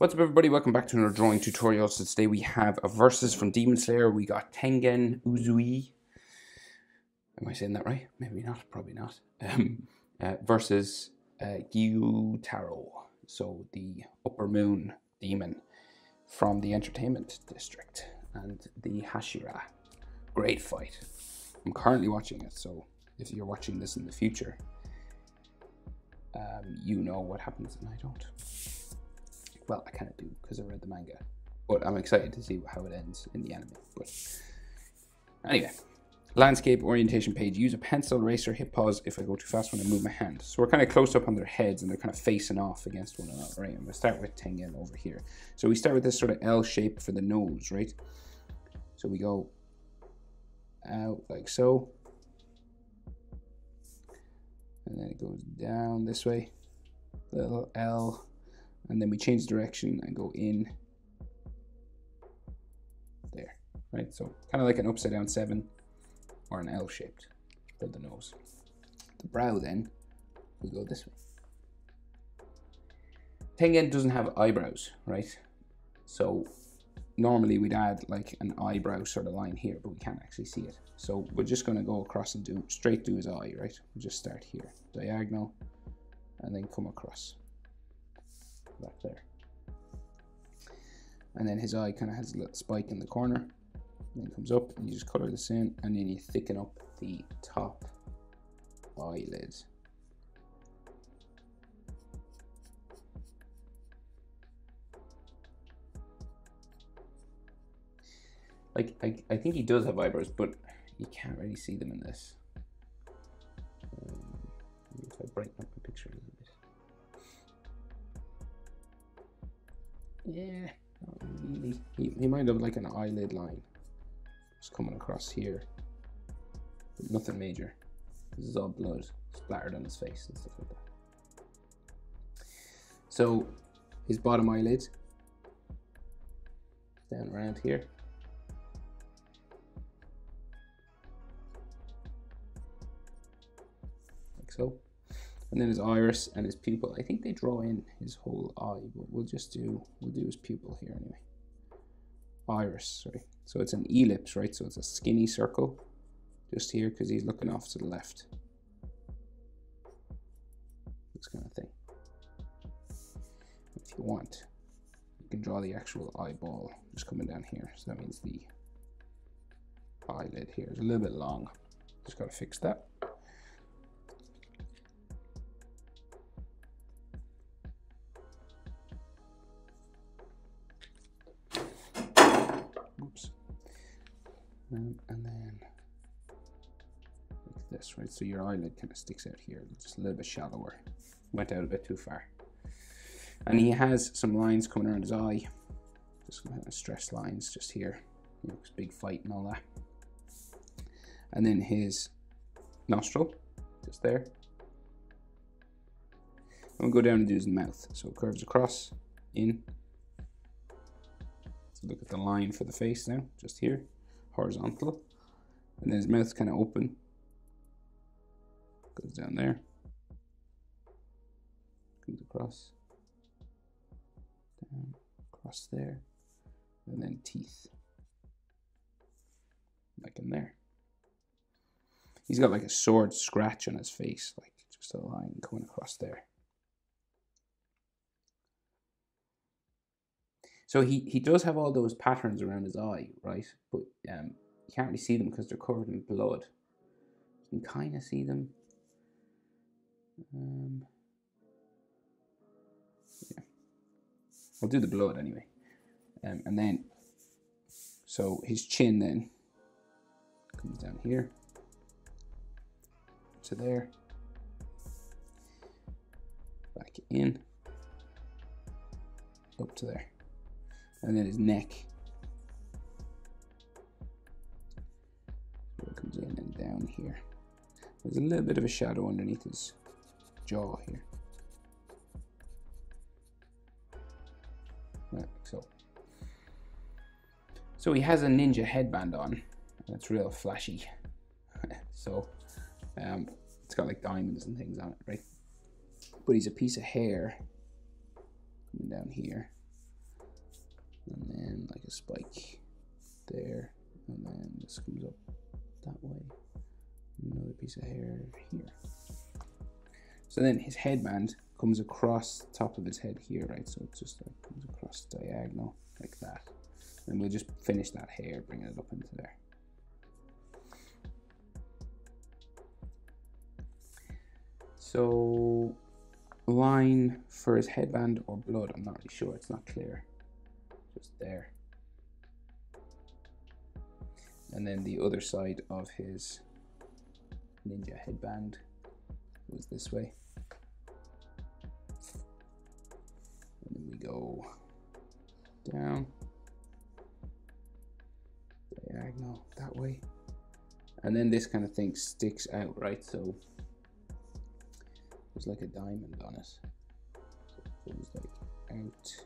What's up, everybody? Welcome back to another drawing tutorial. So today we have a versus from Demon Slayer. We got Tengen Uzui. Am I saying that right? Maybe not, probably not. Versus Gyutaro. So the Upper Moon demon from the Entertainment District and the Hashira. Great fight. I'm currently watching it, so if you're watching this in the future, you know what happens and I don't. Well, I kind of do because I read the manga, but I'm excited to see how it ends in the anime. But anyway, landscape orientation page. Use a pencil, eraser, hit pause if I go too fast when I move my hand. So we're kind of close up on their heads and they're kind of facing off against one another, right? I'm going to start with Tengen over here. So we start with this sort of L shape for the nose, right? So we go out like so. And then it goes down this way, little L. And then we change direction and go in there, right? So kind of like an upside down 7 or an L shaped for the nose. The brow then, we go this way. Tengen doesn't have eyebrows, right? So normally we'd add like an eyebrow sort of line here, but we can't actually see it. So we're just gonna go across and do straight through his eye, right? We'll just start here, diagonal, and then come across. Back there, and then his eye kind of has a little spike in the corner, and then comes up, and you just color this in, and then you thicken up the top eyelid. Like I think he does have eyebrows, but you can't really see them in this. If I brighten up the picture a little bit. Yeah, not really. He might have like an eyelid line just coming across here, but nothing major. This is all blood splattered on his face and stuff like that. So his bottom eyelid down around here. Like so. And then his iris and his pupil. I think they draw in his whole eye, but we'll do his pupil here anyway. Iris, right? So it's an ellipse, right? So it's a skinny circle just here because he's looking off to the left. This kind of thing. If you want, you can draw the actual eyeball just coming down here. So that means the eyelid here is a little bit long. Just got to fix that. And then like this, right? So your eyelid kind of sticks out here, just a little bit shallower. Went out a bit too far. And he has some lines coming around his eye, just kind of stress lines just here. You know, his big fight and all that. And then his nostril, just there. And we'll go down and do his mouth. So it curves across, in. So look at the line for the face now, just here. Horizontal, and then his mouth's kind of open, goes down there, comes across, down, across there, and then teeth, like in there. He's got like a sword scratch on his face, like just a line coming across there. So he does have all those patterns around his eye, right? But you can't really see them because they're covered in blood. You can kind of see them. Yeah. I'll do the blood anyway. And then, so his chin then comes down here to there, back in, up to there. And then his neck comes in and down here. There's a little bit of a shadow underneath his jaw here. Right, so he has a ninja headband on, and it's real flashy. So it's got like diamonds and things on it, right? But he's a piece of hair coming down here. a spike there, and then this comes up that way. Another piece of hair here. So then his headband comes across the top of his head here, right? So it just like comes across diagonal like that. And we'll just finish that hair, bringing it up into there. So line for his headband or blood, I'm not really sure, it's not clear. Just there. And then the other side of his ninja headband goes this way. And then we go down, diagonal that way. And then this kind of thing sticks out, right? So there's like a diamond on it. So it goes like out,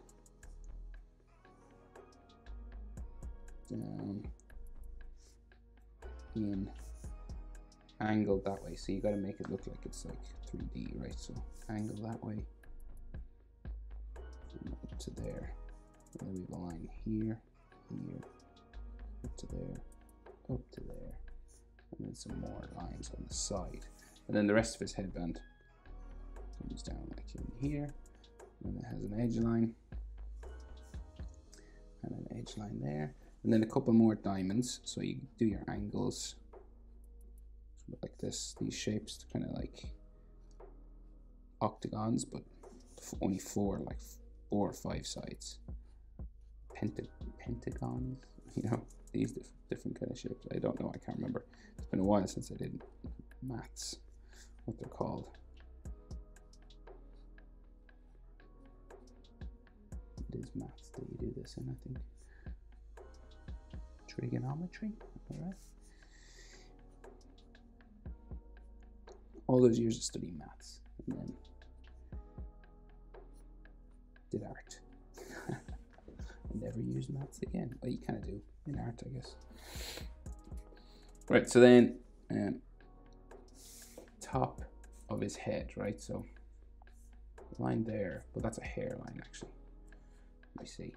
down, in, angled that way. So you got to make it look like it's like 3D, right? So angle that way, up to there. And then we have a line here, here, up to there, up to there, and then some more lines on the side. And then the rest of his headband comes down like in here, and it has an edge line and an edge line there, and then a couple more diamonds. So you do your angles like this, these shapes, kind of like octagons, but only like 4 or 5 sides. Pentagons, you know, these different kind of shapes. I don't know, I can't remember. It's been a while since I did maths, what they're called. It is maths that you do this in, I think. Trigonometry, all right. All those years of studying maths, and then did art. I never used maths again. Well, you kind of do in art, I guess. Right, so then top of his head, right? So line there, but that's a hairline actually. Let me see.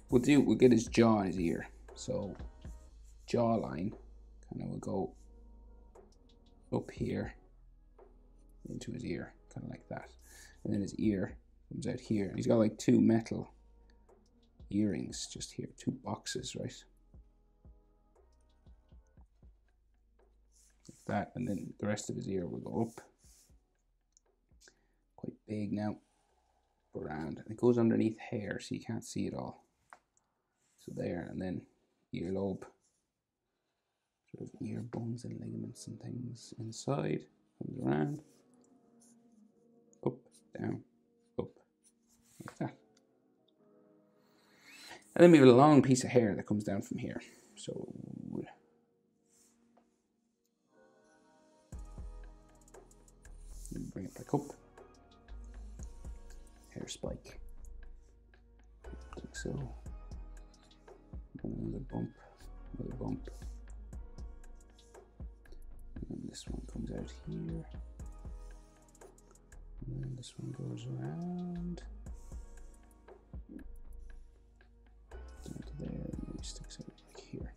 We'll get his jaw and his ear. So jawline kind of will go up here into his ear, kind of like that. And then his ear comes out here. And he's got like 2 metal earrings just here, 2 boxes, right? Like that. And then the rest of his ear will go up. Quite big now. Around. And it goes underneath hair, so you can't see it all. So there, and then earlobe. Sort of ear bones and ligaments and things inside. Comes around. Up, down, up. Like that. And then we have a long piece of hair that comes down from here. So bring it back up. Hair spike. Like so. Another bump. Another bump. And this one comes out here. And then this one goes around. Down to there, and then it sticks out like here.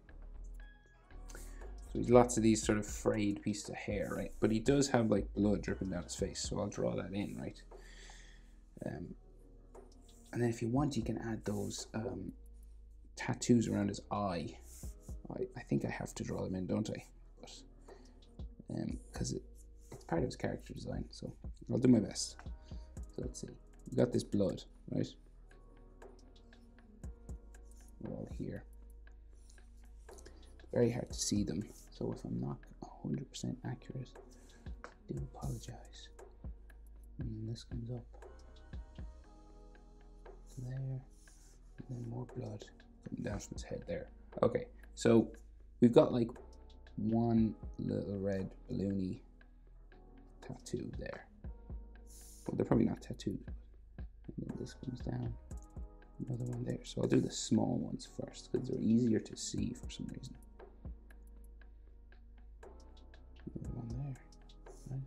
So he's lots of these sort of frayed pieces of hair, right? But he does have like blood dripping down his face, so I'll draw that in, right? And then if you want, you can add those tattoos around his eye. I think I have to draw them in, don't I? But because it's part of his character design, so I'll do my best. So let's see. We got this blood, right? All here. Very hard to see them, so if I'm not 100% accurate, I do apologize. And this comes up to there, and then more blood coming down from his head there. Okay, so we've got like one little red balloony tattoo there. Well, they're probably not tattooed. And then this comes down, another one there. So I'll do the small ones first because they're easier to see for some reason. Another one there, right?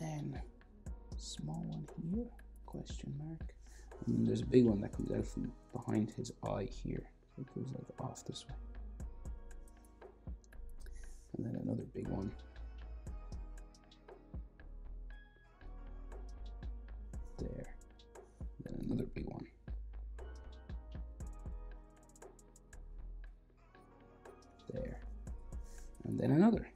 And then small one here, question mark. And there's a big one that comes out from behind his eye here. So it goes like off this way. And then another big one. There. Then another big one. There. And then another.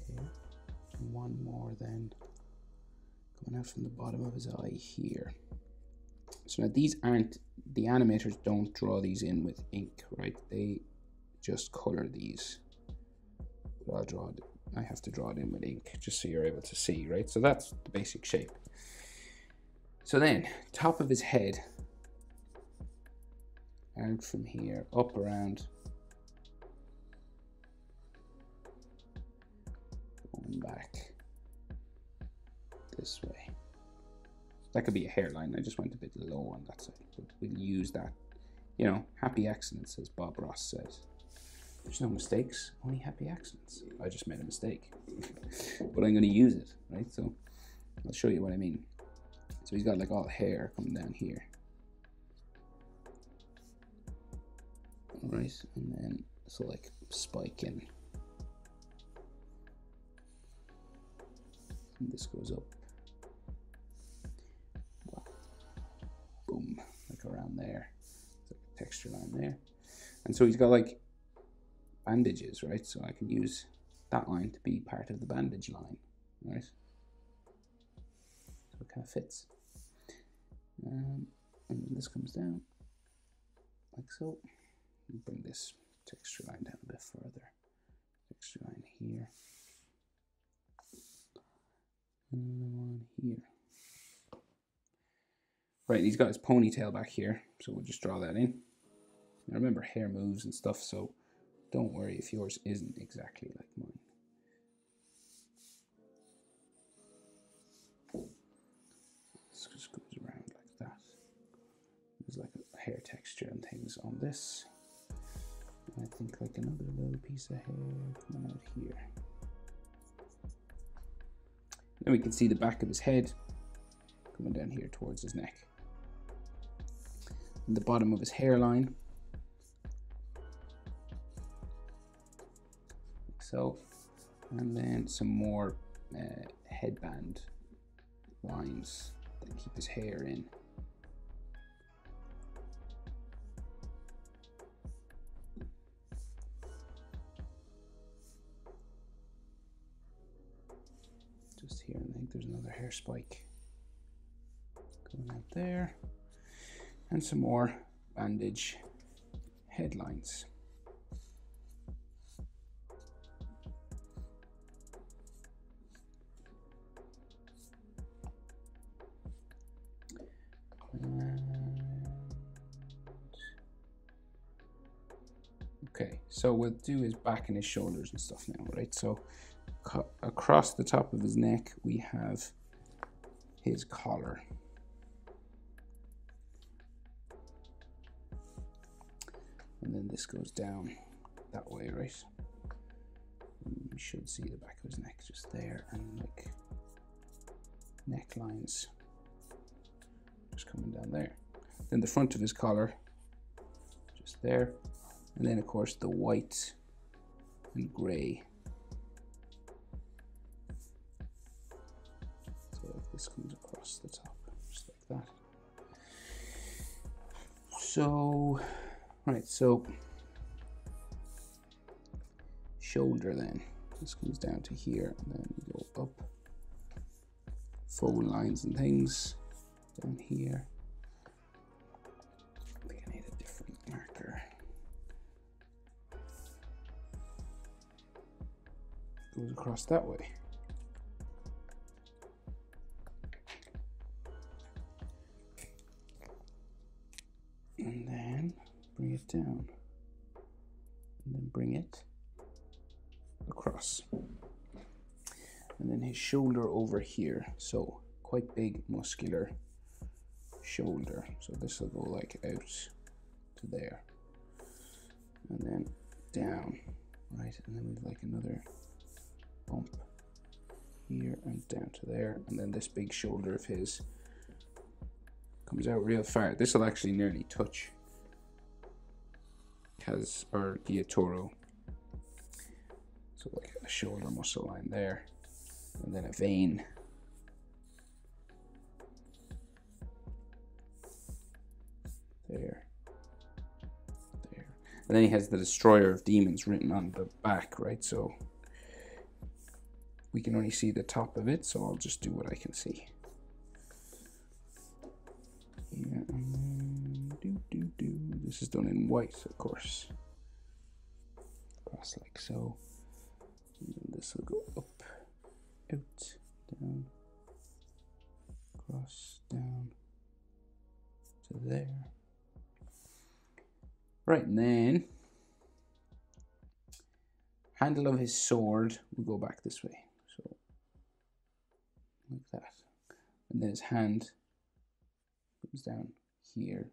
There. And one more then coming out from the bottom of his eye here. So now these aren't, the animators don't draw these in with ink, right? They just color these. But I'll draw it, I have to draw it in with ink just so you're able to see, right? So that's the basic shape. So then, top of his head, out from here, up around, going back this way. That could be a hairline. I just went a bit low on that side, but we'll use that. You know, happy accidents, as Bob Ross says. There's no mistakes, only happy accidents. I just made a mistake, but I'm going to use it, right? So I'll show you what I mean. So he's got like all hair coming down here. All right, and then so like spiking. And this goes up. Wow. Boom, like around there. It's like a texture line there. And so he's got like bandages, right? So I can use that line to be part of the bandage line, right? So it kind of fits. And then this comes down like so. Bring this texture line down a bit further. Texture line here. And one here. Right, he's got his ponytail back here, so we'll just draw that in. Now remember, hair moves and stuff, so don't worry if yours isn't exactly like mine. This just goes around like that. There's like a hair texture and things on this. And I think like another little piece of hair coming out here. Then we can see the back of his head coming down here towards his neck. And the bottom of his hairline. Like so. And then some more headband lines that keep his hair in. Just here, and I think there's another hair spike going out there, and some more bandage headlines. Okay, so we'll do his back and his shoulders and stuff now, right? So across the top of his neck, we have his collar. And then this goes down that way, right? And we should see the back of his neck just there, and like necklines just coming down there. Then the front of his collar, just there. And then of course the white and gray. So this comes across the top, just like that. So, right, so shoulder then. This comes down to here, and then we go up. Fold lines and things down here. I think I need a different marker. Goes across that way. And then bring it down. And then bring it across. And then his shoulder over here. So quite big, muscular shoulder. So this will go like out to there. And then down right? And then we've like another bump here and down to there, and then this big shoulder of his comes out real far. This will actually nearly touch Kaz or Gyutaro. So like a shoulder muscle line there, and then a vein. There. There. And then he has the Destroyer of Demons written on the back, right? So we can only see the top of it, so I'll just do what I can see. Yeah, this is done in white, of course. Cross like so. And then this will go up, out, down, cross, down to there. Right, and then handle of his sword will go back this way, so like that. And then his hand comes down here,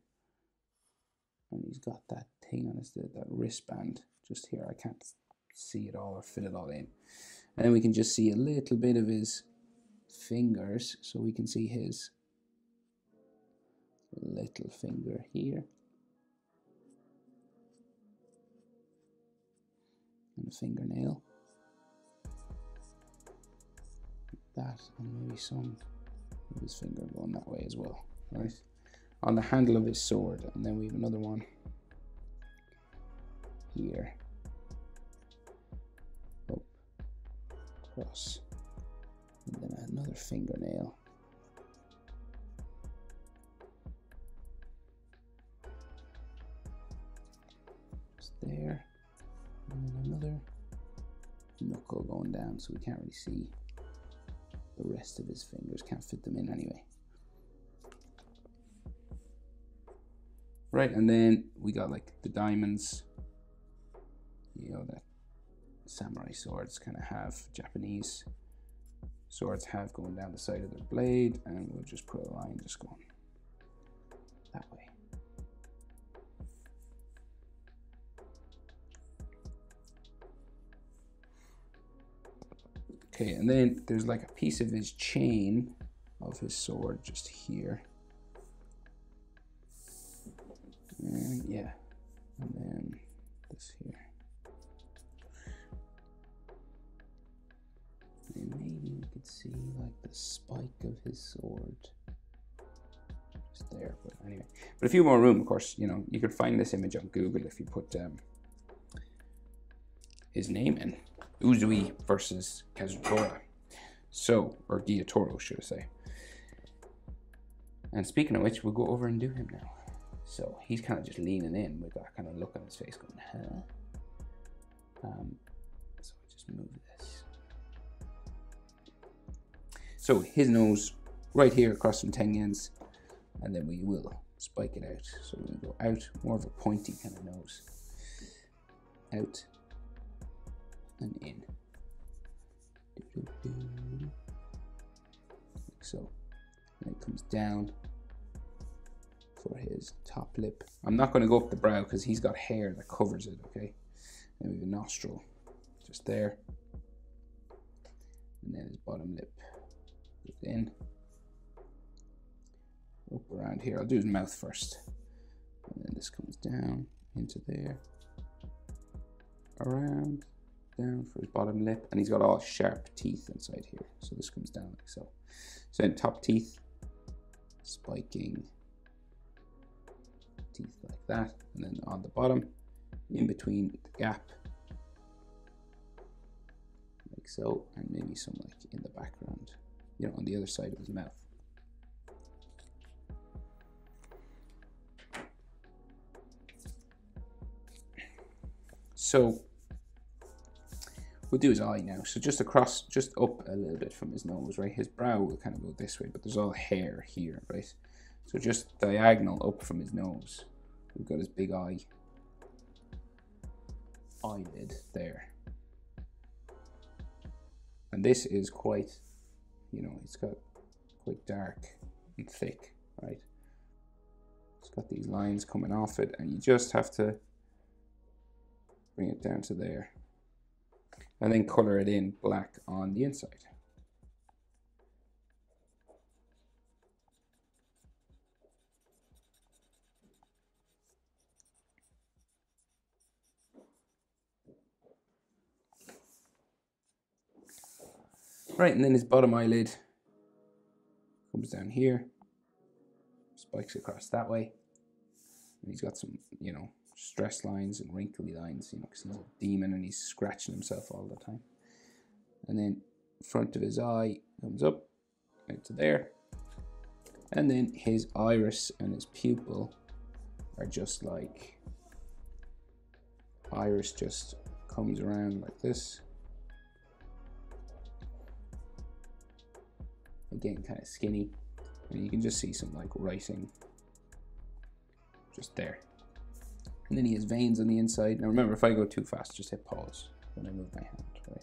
and he's got that thing on his that wristband just here. I can't see it all or fit it all in. And then we can just see a little bit of his fingers, so we can see his little finger here. And a fingernail. Like that, and maybe some of his finger going that way as well, right? On the handle of his sword, and then we have another one here. Up, across, and then another fingernail. Just there. And then another knuckle going down, so we can't really see the rest of his fingers, can't fit them in anyway. Right, and then we got like the diamonds, you know, that samurai swords kind of have, Japanese swords have going down the side of their blade, and we'll just put a line just going that way. Okay, and then there's like a piece of his chain of his sword just here. And yeah, and then this here. And maybe we could see like the spike of his sword just there, but anyway. But a few more room, of course, you know, you could find this image on Google if you put his name in. Uzui versus Kazutora. So, or Gyutaro, should I say. And speaking of which, we'll go over and do him now. So, he's kind of just leaning in with that kind of look on his face going, huh? So, I'll just move this. So, his nose right here across from Tengen's, and then we will spike it out. So, we're going to go out, more of a pointy kind of nose. Out. And in. Like so. And it comes down for his top lip. I'm not going to go up the brow because he's got hair that covers it, okay? Then we have a nostril just there. And then his bottom lip goes in. Up around here. I'll do his mouth first. And then this comes down into there. Around. Down for his bottom lip, and he's got all sharp teeth inside here, so this comes down like so. So in top teeth, spiking teeth like that, and then on the bottom, in between the gap, like so, and maybe some like in the background, you know, on the other side of his mouth. So we'll do his eye now. So just across, just up a little bit from his nose, right? His brow will kind of go this way, but there's all hair here, right? So just diagonal up from his nose. We've got his big eyelid there. And this is quite, you know, it's got quite dark and thick, right? It's got these lines coming off it, and you just have to bring it down to there. and then color it in black on the inside. Right, and then his bottom eyelid comes down here, spikes across that way, and he's got some, you know, stress lines and wrinkly lines, you know, because he's a demon and he's scratching himself all the time. And then front of his eye comes up out to there, and then his iris and his pupil are just like, iris just comes around like this. Again, kind of skinny, and you can just see some like writing just there. And then he has veins on the inside. Now remember, if I go too fast, just hit pause when I move my hand, right?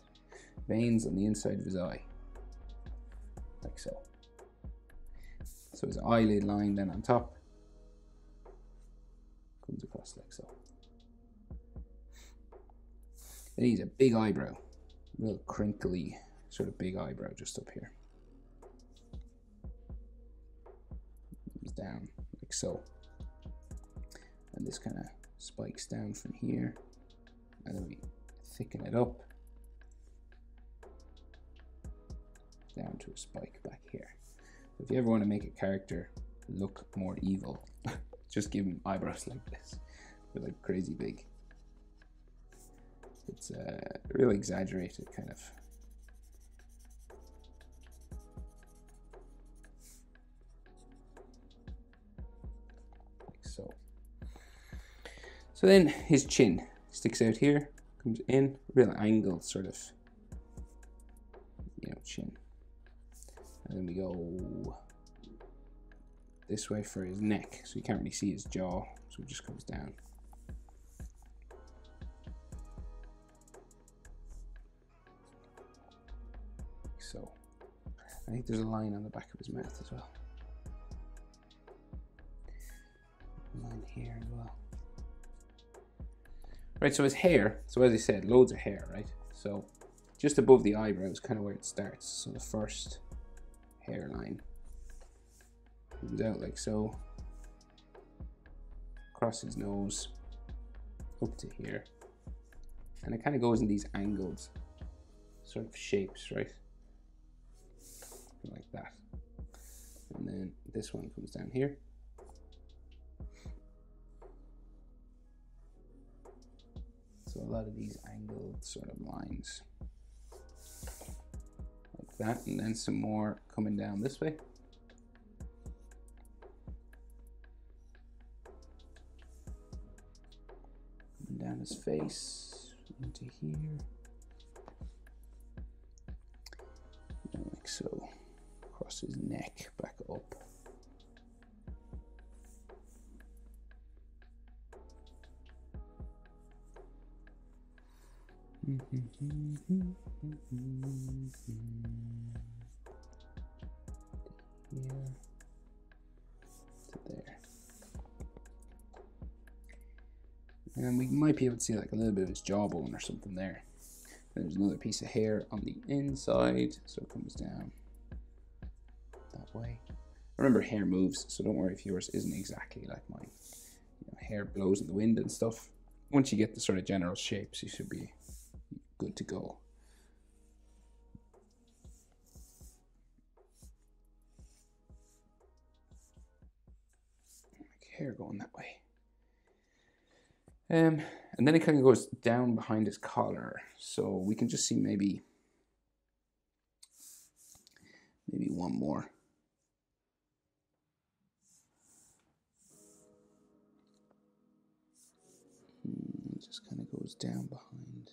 Veins on the inside of his eye, like so. So his eyelid line then on top comes across like so. Then he's a big eyebrow, real crinkly, sort of big eyebrow just up here. Down like so, and this kind of spikes down from here, and then we thicken it up down to a spike back here. So if you ever want to make a character look more evil, just give him eyebrows like this. They're like crazy big. It's a really exaggerated kind of. So then his chin sticks out here, comes in, real angled sort of, you know, chin. And then we go this way for his neck, so you can't really see his jaw, so it just comes down. Like so. I think there's a line on the back of his mouth as well. A line here as well. Right, so his hair, so as I said, loads of hair, right? So just above the eyebrows, kind of where it starts. So the first hairline comes out like so, across his nose, up to here. And it kind of goes in these angled sort of shapes, right? Like that. And then this one comes down here. So a lot of these angled sort of lines like that, and then some more coming down this way. Coming down his face into here, and like so, across his neck, back up. Here to there. And we might be able to see like a little bit of his jawbone or something there. There's another piece of hair on the inside, so it comes down that way. Remember, hair moves, so don't worry if yours isn't exactly like mine. You know, hair blows in the wind and stuff. Once you get the sort of general shapes, you should be good to go. Like hair going that way. And then it kind of goes down behind his collar, so we can just see maybe one more. It just kind of goes down behind.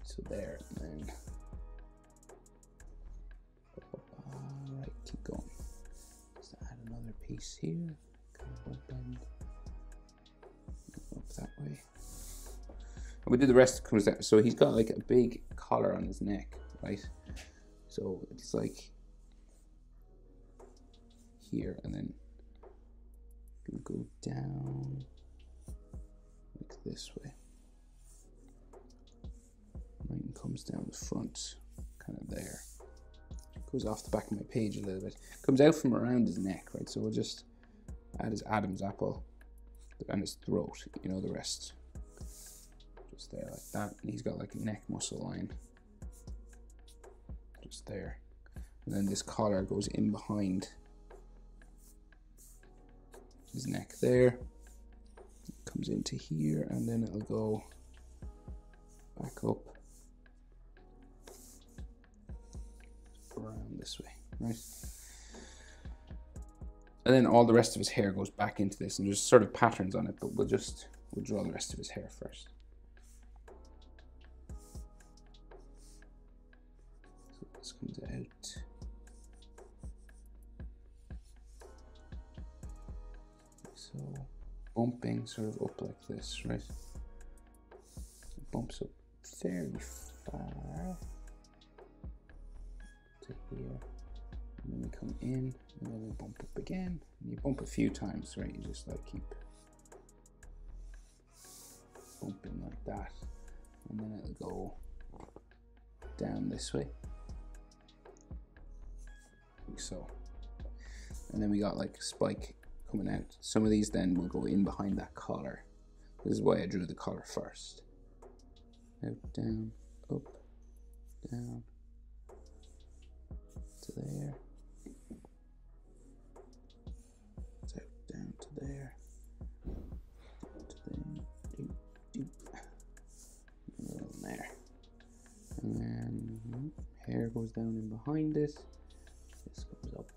So there, and then right, keep going. piece here, kind of bump bend up that way. And we do the rest comes down. So he's got like a big collar on his neck, right? So it's like here, and then you go down like this way. Right, and comes down the front, kind of there. Goes off the back of my page a little bit. Comes out from around his neck, right? So we'll just add his Adam's apple and his throat, you know, the rest. Just there like that. And he's got like a neck muscle line. Just there. And then this collar goes in behind his neck there. Comes into here, and then it'll go back up around this way, right? And then all the rest of his hair goes back into this, and there's sort of patterns on it, but we'll draw the rest of his hair first. So this comes out. So bumping sort of up like this, right? It bumps up fairly far to here, and then we come in, and then we bump up again. And you bump a few times, right? You just like keep bumping like that, and then it'll go down this way, like so. And then we got like a spike coming out. Some of these then will go in behind that collar. This is why I drew the collar first. Out, down, up, down, to there, out, down to there, down to there, doop, doop, and there. And then hair goes down in behind it. This goes up.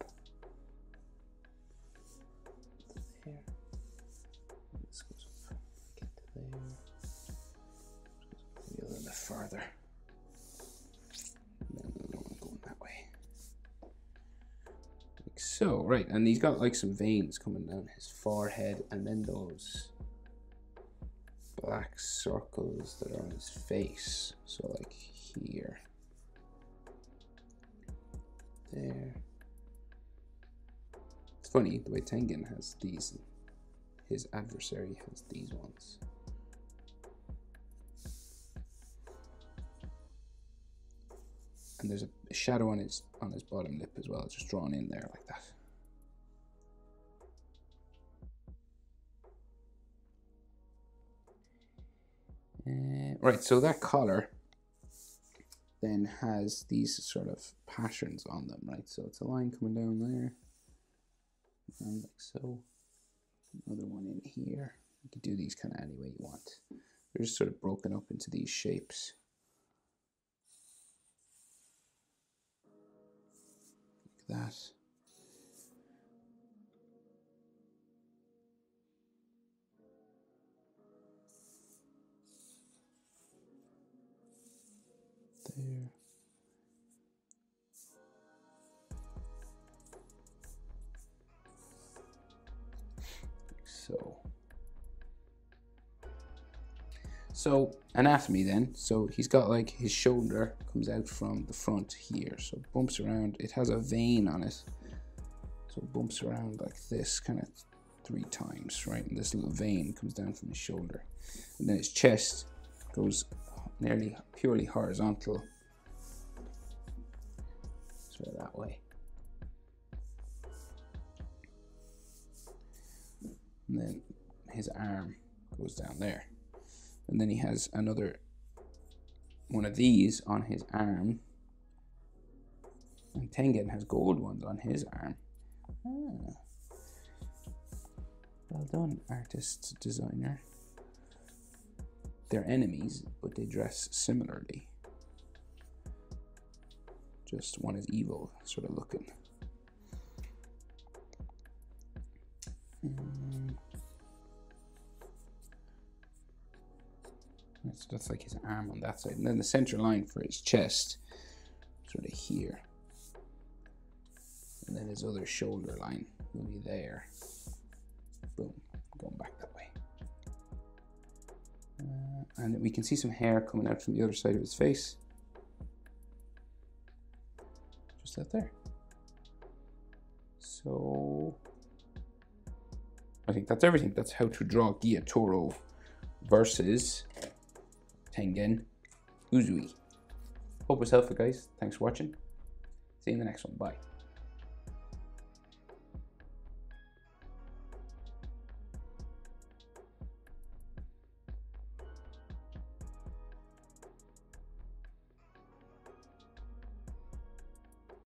There. This goes up, get to there. A little bit farther. And then another one going that way. Like so, right, and he's got like some veins coming down his forehead, and then those black circles that are on his face. So like here. There. It's funny the way Tengen has these, his adversary has these ones. And there's a shadow on his bottom lip as well, just drawn in there like that. Right, so that collar then has these sort of patterns on them, right? So it's a line coming down there, and like so. Another one in here. You can do these kind of any way you want. They're just sort of broken up into these shapes. Like that. There. So anatomy then. So he's got like his shoulder comes out from the front here. So it bumps around. It has a vein on it. So it bumps around like this kind of 3 times, right? And this little vein comes down from his shoulder. And then his chest goes nearly purely horizontal. Sort of that way. And then his arm goes down there. And then he has another one of these on his arm. And Tengen has gold ones on his arm. Ah. Well done, artist, designer. They're enemies, but they dress similarly. Just one is evil, sort of looking. So that's like his arm on that side. And then the center line for his chest, sort of here. And then his other shoulder line will be there. Boom, going back that way. And we can see some hair coming out from the other side of his face. Just out there. So I think that's everything. That's how to draw Gyutaro versus Tengen Uzui. Hope it was helpful, guys. Thanks for watching. See you in the next one. Bye.